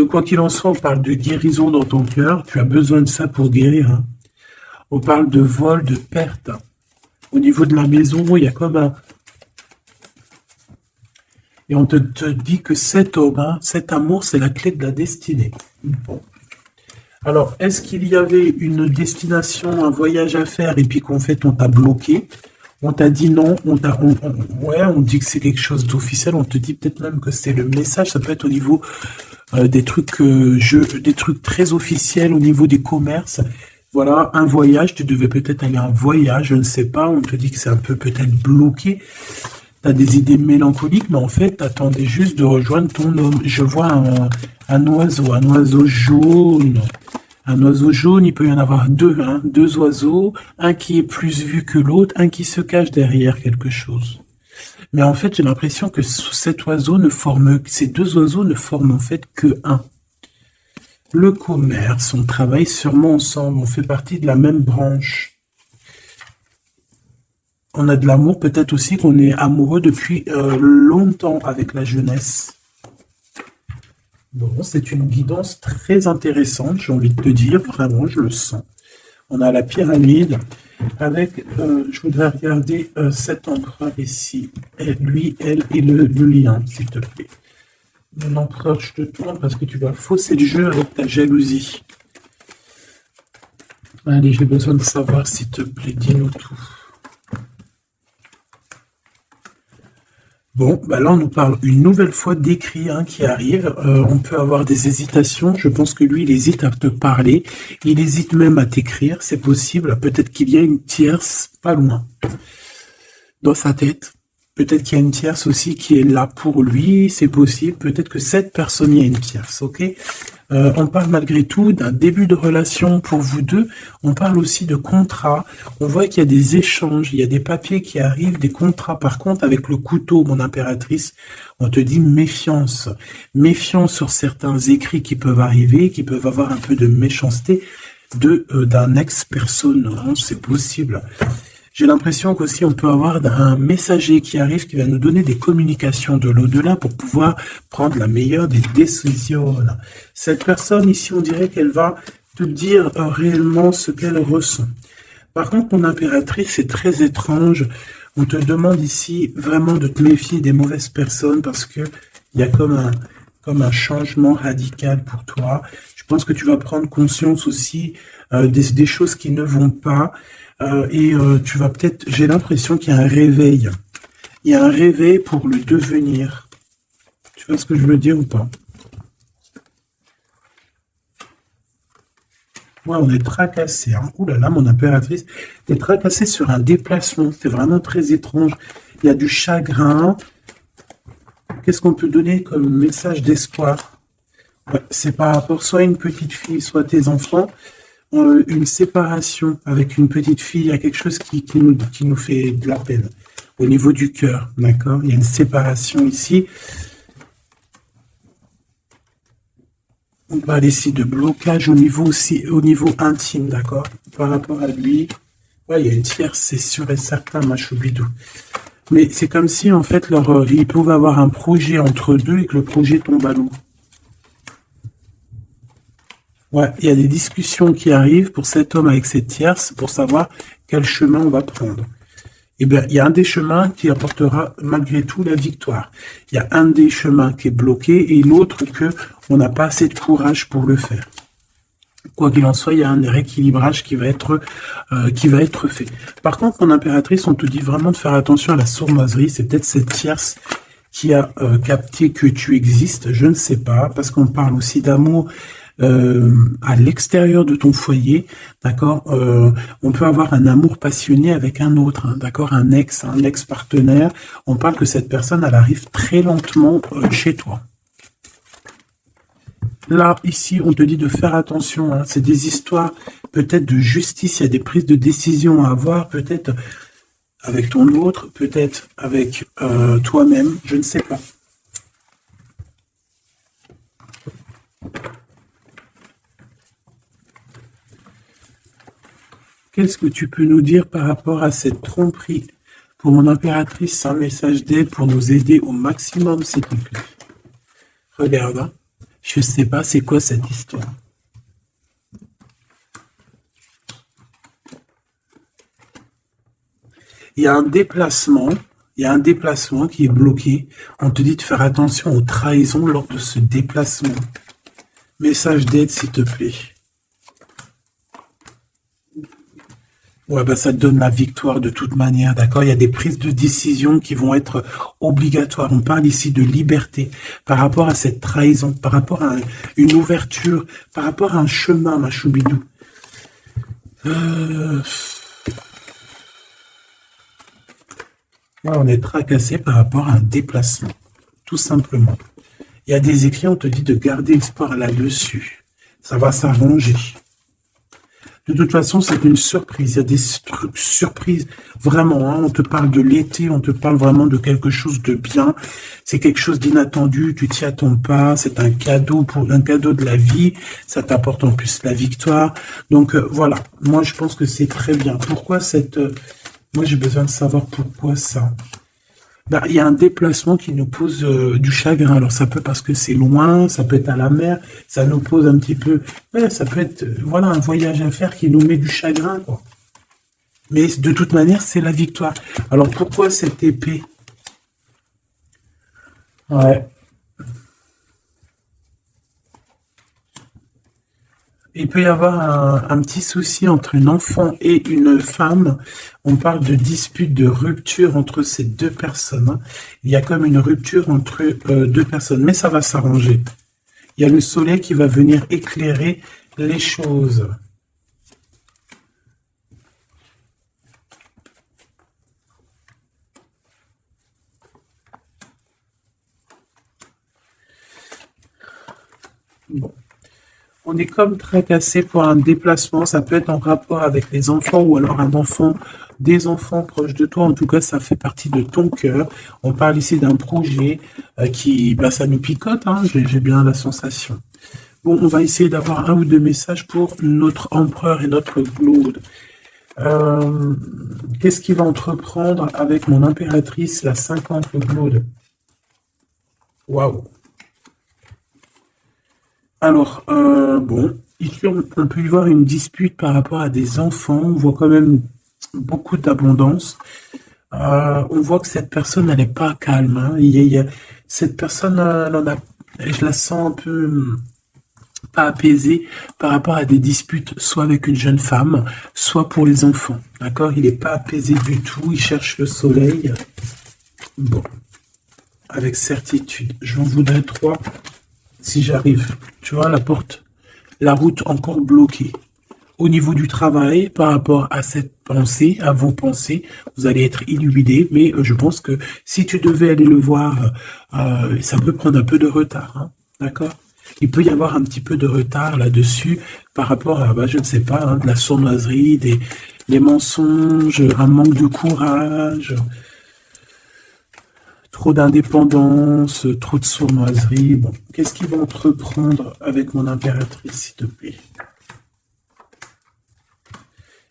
Quoi qu'il en soit, on parle de guérison dans ton cœur. Tu as besoin de ça pour guérir. On parle de vol, de perte. Au niveau de la maison, il y a comme un... Et on te dit que cet homme, cet amour, c'est la clé de la destinée. Bon. Alors, est-ce qu'il y avait une destination, un voyage à faire et puis qu'en fait on t'a bloqué? On t'a dit non, ouais, on dit que c'est quelque chose d'officiel, on te dit peut-être même que c'est le message, ça peut être au niveau des trucs des trucs très officiels au niveau des commerces. Voilà, un voyage, tu devais peut-être aller en voyage, je ne sais pas, on te dit que c'est un peu peut-être bloqué. T'as des idées mélancoliques, mais en fait, t'attendais juste de rejoindre ton homme. Je vois un oiseau jaune. Un oiseau jaune, il peut y en avoir deux, hein, deux oiseaux, un qui est plus vu que l'autre, un qui se cache derrière quelque chose. Mais en fait, j'ai l'impression que ces deux oiseaux ne forment en fait que un. Le commerce, on travaille sûrement ensemble, on fait partie de la même branche. On a de l'amour, peut-être aussi qu'on est amoureux depuis longtemps avec la jeunesse. Bon, c'est une guidance très intéressante, j'ai envie de te dire, vraiment, je le sens. On a la pyramide avec, je voudrais regarder cet empereur ici. Et lui, elle et le lien, s'il te plaît. Mon empereur, je te tourne parce que tu vas fausser le jeu avec ta jalousie. Allez, j'ai besoin de savoir, s'il te plaît, dis-nous tout. Bon, bah là on nous parle une nouvelle fois d'écrit hein, qui arrive. On peut avoir des hésitations. Je pense que lui, il hésite à te parler. Il hésite même à t'écrire. C'est possible. Peut-être qu'il y a une tierce pas loin dans sa tête. Peut-être qu'il y a une tierce aussi qui est là pour lui. C'est possible. Peut-être que cette personne y a une tierce. Ok. On parle malgré tout d'un début de relation pour vous deux. On parle aussi de contrat. On voit qu'il y a des échanges, il y a des papiers qui arrivent, des contrats. Par contre, avec le couteau, mon impératrice, on te dit méfiance. Méfiance sur certains écrits qui peuvent arriver, qui peuvent avoir un peu de méchanceté d'un ex-personne. Hein, c'est possible. J'ai l'impression qu'aussi on peut avoir un messager qui arrive, qui va nous donner des communications de l'au-delà pour pouvoir prendre la meilleure des décisions. Cette personne ici, on dirait qu'elle va te dire réellement ce qu'elle ressent. Par contre, mon impératrice, c'est très étrange. On te demande ici vraiment de te méfier des mauvaises personnes parce que il y a comme un changement radical pour toi. Je pense que tu vas prendre conscience aussi des choses qui ne vont pas. Tu vas peut-être, j'ai l'impression qu'il y a un réveil. Il y a un réveil pour le devenir. Tu vois ce que je veux dire ou pas? Ouais, on est tracassé. Hein. Ouh là là, mon impératrice, t'es tracassé sur un déplacement. C'est vraiment très étrange. Il y a du chagrin. Qu'est-ce qu'on peut donner comme message d'espoir? Ouais, c'est par rapport soit à une petite fille, soit à tes enfants. Une séparation avec une petite fille, il y a quelque chose qui nous fait de la peine au niveau du cœur, d'accord? Il y a une séparation ici. On parle ici de blocage au niveau intime, d'accord? Par rapport à lui, ouais, il y a une tierce, c'est sûr et certain, ma choubidou. Mais c'est comme si, en fait, ils pouvaient avoir un projet entre deux et que le projet tombe à l'eau. Ouais, il y a des discussions qui arrivent pour cet homme avec cette tierce pour savoir quel chemin on va prendre. Eh bien, il y a un des chemins qui apportera malgré tout la victoire. Il y a un des chemins qui est bloqué et l'autre que on n'a pas assez de courage pour le faire. Quoi qu'il en soit, il y a un rééquilibrage qui va être fait. Par contre, mon impératrice, on te dit vraiment de faire attention à la sournoiserie. C'est peut-être cette tierce qui a capté que tu existes. Je ne sais pas, parce qu'on parle aussi d'amour à l'extérieur de ton foyer, d'accord. On peut avoir un amour passionné avec un autre, hein, d'accord, un ex-partenaire. On parle que cette personne, elle arrive très lentement chez toi. Là, ici, on te dit de faire attention. Hein, c'est des histoires peut-être de justice. Il y a des prises de décision à avoir, peut-être avec ton autre, peut-être avec toi-même. Je ne sais pas. Qu'est-ce que tu peux nous dire par rapport à cette tromperie? Pour mon impératrice, un message d'aide pour nous aider au maximum, s'il te plaît. Regarde, hein. Je ne sais pas c'est quoi cette histoire. Il y a un déplacement qui est bloqué. On te dit de faire attention aux trahisons lors de ce déplacement. Message d'aide, s'il te plaît. Ouais, bah ça te donne la victoire de toute manière, d'accord? Il y a des prises de décision qui vont être obligatoires. On parle ici de liberté par rapport à cette trahison, par rapport à une ouverture, par rapport à un chemin, ma choubidou. Euh, Là, on est tracassé par rapport à un déplacement, tout simplement. Il y a des écrits, on te dit de garder espoir là-dessus. Ça va s'arranger. De toute façon, c'est une surprise. Il y a des surprises, vraiment. Hein, on te parle de l'été, on te parle vraiment de quelque chose de bien. C'est quelque chose d'inattendu, tu t'y attends pas. C'est un cadeau un cadeau de la vie. Ça t'apporte en plus la victoire. Donc voilà, moi je pense que c'est très bien. Pourquoi moi j'ai besoin de savoir pourquoi ça. Bah, il y a un déplacement qui nous pose du chagrin. Alors ça peut parce que c'est loin, ça peut être à la mer, ça nous pose un petit peu. Ouais, ça peut être voilà un voyage à faire qui nous met du chagrin, quoi. Mais de toute manière, c'est la victoire. Alors pourquoi cette épée? Ouais. Il peut y avoir un petit souci entre une enfant et une femme. On parle de dispute, de rupture entre ces deux personnes. Hein. Il y a comme une rupture entre deux personnes, mais ça va s'arranger. Il y a le soleil qui va venir éclairer les choses. Bon. On est comme tracassé pour un déplacement. Ça peut être en rapport avec les enfants ou alors un enfant, des enfants proches de toi. En tout cas, ça fait partie de ton cœur. On parle ici d'un projet qui, bah, ça nous picote. Hein, j'ai bien la sensation. Bon, on va essayer d'avoir un ou deux messages pour notre empereur et notre Claude. Qu'est-ce qu'il va entreprendre avec mon impératrice, la 50, le Claude? Waouh! Alors, bon, ici on peut y voir une dispute par rapport à des enfants. On voit quand même beaucoup d'abondance. On voit que cette personne, elle n'est pas calme. Hein. Cette personne, je la sens un peu pas apaisée par rapport à des disputes, soit avec une jeune femme, soit pour les enfants. D'accord? Il n'est pas apaisé du tout. Il cherche le soleil. Bon, avec certitude. J'en voudrais trois si j'arrive. Tu vois, la route encore bloquée. Au niveau du travail, par rapport à cette pensée, à vos pensées, vous allez être illuminé, mais je pense que si tu devais aller le voir, ça peut prendre un peu de retard, hein, d'accord? Il peut y avoir un petit peu de retard là-dessus par rapport à, bah, je ne sais pas, hein, de la sournoiserie, des mensonges, un manque de courage, trop d'indépendance, trop de sournoiserie. Bon, qu'est-ce qu'il va entreprendre avec mon impératrice, s'il te plaît?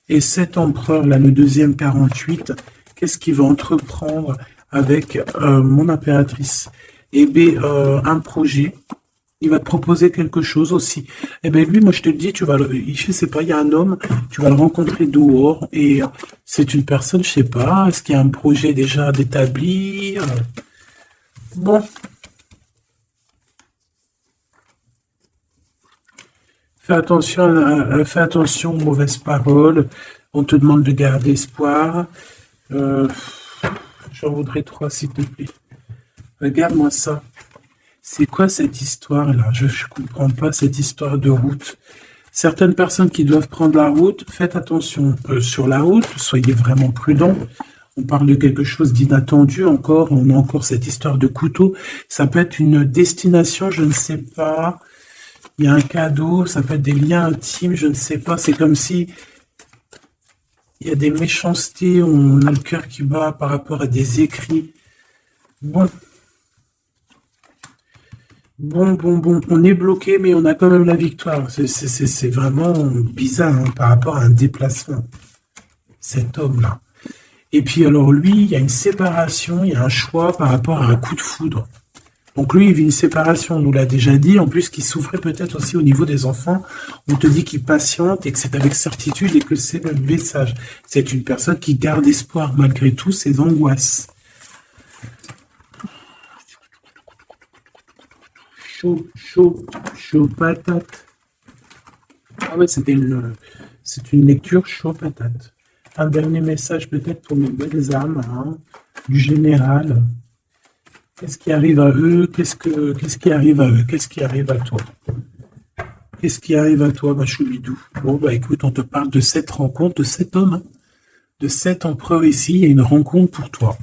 Et cet empereur, là, le deuxième 48, qu'est-ce qu'il va entreprendre avec mon impératrice? Eh bien, un projet. Il va te proposer quelque chose aussi. Eh bien, lui, moi, je te le dis, je sais pas, il y a un homme, tu vas le rencontrer dehors, et c'est une personne, je sais pas, est-ce qu'il y a un projet déjà d'établi? Bon, fais attention aux mauvaises paroles. On te demande de garder espoir. Euh, J'en voudrais trois, s'il te plaît. Regarde-moi ça. C'est quoi cette histoire-là? Je ne comprends pas cette histoire de route. Certaines personnes qui doivent prendre la route, faites attention sur la route, soyez vraiment prudents. On parle de quelque chose d'inattendu encore, on a encore cette histoire de couteau. Ça peut être une destination, je ne sais pas. Il y a un cadeau, ça peut être des liens intimes, je ne sais pas. C'est comme si il y a des méchancetés, on a le cœur qui bat par rapport à des écrits. Bon, bon. On est bloqué, mais on a quand même la victoire. C'est vraiment bizarre hein, par rapport à un déplacement. Cet homme-là. Et puis alors lui, il y a une séparation, il y a un choix par rapport à un coup de foudre. Donc lui, il vit une séparation, on nous l'a déjà dit, en plus qu'il souffrait peut-être aussi au niveau des enfants. On te dit qu'il patiente et que c'est avec certitude et que c'est le message. C'est une personne qui garde espoir malgré tout ses angoisses. Chaud patate. Ah ouais, c'est une lecture chaud patate. Un dernier message peut-être pour mes belles âmes, hein, du général. Qu'est-ce qui arrive à eux? Qu'est-ce qui arrive à eux? Qu'est-ce qui arrive à toi? Qu'est-ce qui arrive à toi, ma choubidou? Bon, bah écoute, on te parle de cette rencontre, de cet homme, hein, de cet empereur ici. Il y a une rencontre pour toi.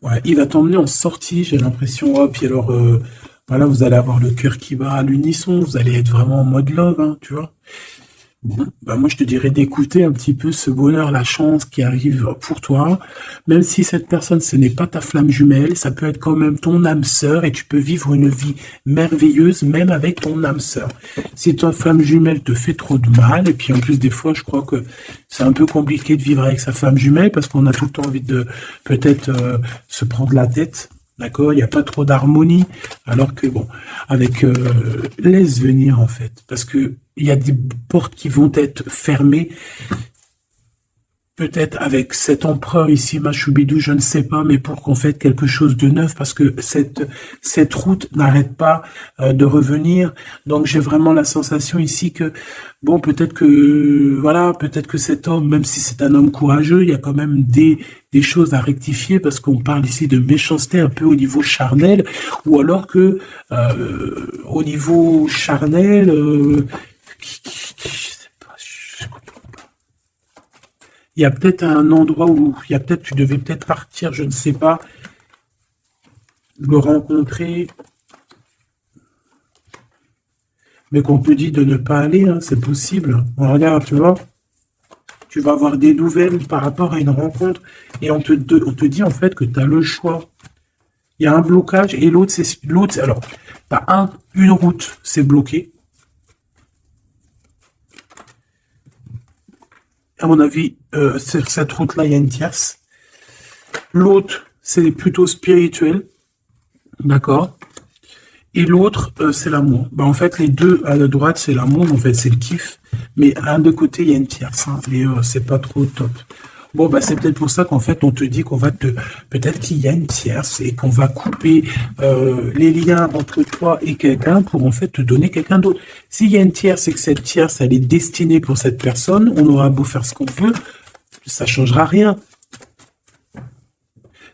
Ouais, il va t'emmener en sortie, j'ai l'impression. Oh, puis alors, voilà, vous allez avoir le cœur qui bat à l'unisson. Vous allez être vraiment en mode love, hein, tu vois. Bon, bah moi je te dirais d'écouter un petit peu ce bonheur, la chance qui arrive pour toi, même si cette personne ce n'est pas ta flamme jumelle, ça peut être quand même ton âme sœur et tu peux vivre une vie merveilleuse même avec ton âme sœur. Si ta flamme jumelle te fait trop de mal, et puis en plus des fois je crois que c'est un peu compliqué de vivre avec sa flamme jumelle parce qu'on a tout le temps envie de peut-être se prendre la tête. D'accord, il n'y a pas trop d'harmonie, alors que bon, avec laisse venir en fait, parce que il y a des portes qui vont être fermées, peut-être avec cet empereur ici, Machoubidou, je ne sais pas, mais pour qu'on fasse quelque chose de neuf, parce que cette route n'arrête pas de revenir. Donc j'ai vraiment la sensation ici que, bon, peut-être que, voilà, peut-être que cet homme, même si c'est un homme courageux, il y a quand même des choses à rectifier, parce qu'on parle ici de méchanceté un peu au niveau charnel, ou alors que au niveau charnel, il y a peut-être un endroit où il y a peut-être tu devais peut-être partir, je ne sais pas, le rencontrer, mais qu'on te dit de ne pas aller, hein, c'est possible. Bon, regarde, tu vois, tu vas avoir des nouvelles par rapport à une rencontre et on te dit en fait que tu as le choix. Il y a un blocage et l'autre, alors, tu as une route, c'est bloqué. À mon avis, sur cette route-là, il y a une tierce. L'autre, c'est plutôt spirituel. D'accord. Et l'autre, c'est l'amour. Ben, en fait, les deux à la droite, c'est l'amour. En fait, c'est le kiff. Mais à un de côté, il y a une tierce. Hein, et c'est pas trop top. Bon, bah, c'est peut-être pour ça qu'en fait, on te dit qu'on va peut-être qu'il y a une tierce et qu'on va couper les liens entre toi et quelqu'un pour en fait te donner quelqu'un d'autre. S'il y a une tierce et que cette tierce, elle est destinée pour cette personne, on aura beau faire ce qu'on veut, ça changera rien.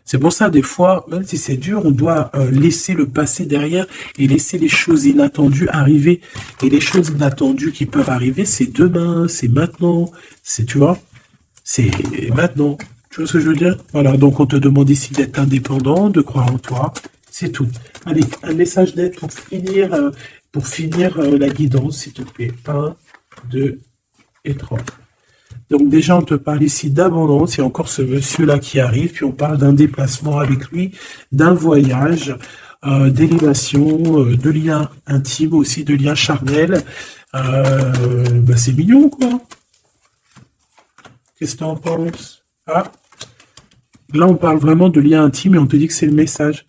C'est pour ça, des fois, même si c'est dur, on doit laisser le passé derrière et laisser les choses inattendues arriver. Et les choses inattendues qui peuvent arriver, c'est demain, c'est maintenant, tu vois. C'est maintenant. Tu vois ce que je veux dire? Voilà, donc on te demande ici d'être indépendant, de croire en toi. C'est tout. Allez, un message d'aide pour finir la guidance, s'il te plaît. 1, 2 et 3. Donc déjà, on te parle ici d'abondance. Il y a encore ce monsieur-là qui arrive. Puis on parle d'un déplacement avec lui, d'un voyage, d'élévation, de liens intimes aussi, de liens charnels. Bah, c'est mignon, quoi. Qu'est-ce que tu en penses? Ah, là, on parle vraiment de lien intime et on te dit que c'est le message.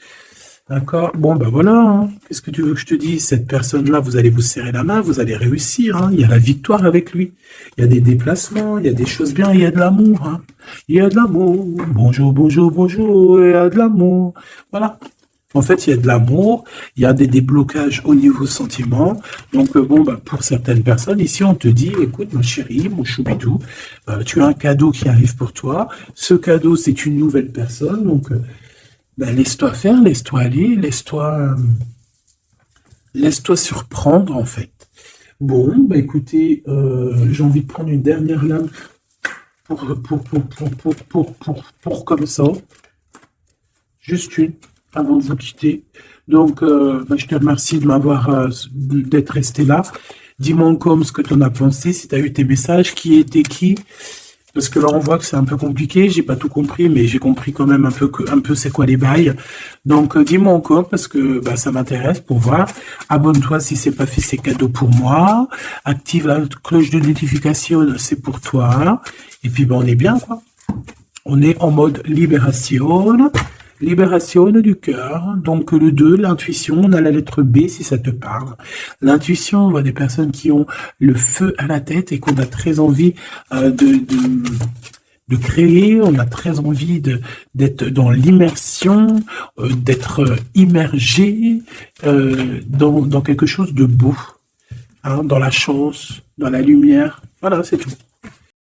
D'accord? Bon, ben voilà. Hein. Qu'est-ce que tu veux que je te dise? Cette personne-là, vous allez vous serrer la main, vous allez réussir. Hein. Il y a la victoire avec lui. Il y a des déplacements, il y a des choses bien, il y a de l'amour. Hein. Il y a de l'amour. Bonjour, bonjour, bonjour. Il y a de l'amour. Voilà. En fait, il y a de l'amour, il y a des déblocages au niveau sentiment. Donc, bon, bah, pour certaines personnes, ici, on te dit, écoute, ma chérie, mon choubidou, tu as un cadeau qui arrive pour toi. Ce cadeau, c'est une nouvelle personne. Donc, bah, laisse-toi faire, laisse-toi aller, laisse-toi surprendre, en fait. Bon, bah, écoutez, j'ai envie de prendre une dernière lame pour comme ça. Juste une. Avant de vous quitter. Donc, je te remercie de m'avoir, d'être resté là. Dis-moi encore ce que tu en as pensé, si tu as eu tes messages, qui était qui. Parce que là, on voit que c'est un peu compliqué. J'ai pas tout compris, mais j'ai compris quand même un peu c'est quoi les bails. Donc, dis-moi encore parce que ça m'intéresse pour voir. Abonne-toi si c'est pas fait, c'est cadeau pour moi. Active la cloche de notification, c'est pour toi. Et puis, on est bien, quoi. On est en mode libération. Libération du cœur, donc le 2, l'intuition, on a la lettre B si ça te parle. L'intuition, on voit des personnes qui ont le feu à la tête et qu'on a très envie de créer, on a très envie d'être dans l'immersion, d'être immergé dans quelque chose de beau, hein, dans la chance, dans la lumière. Voilà, c'est tout.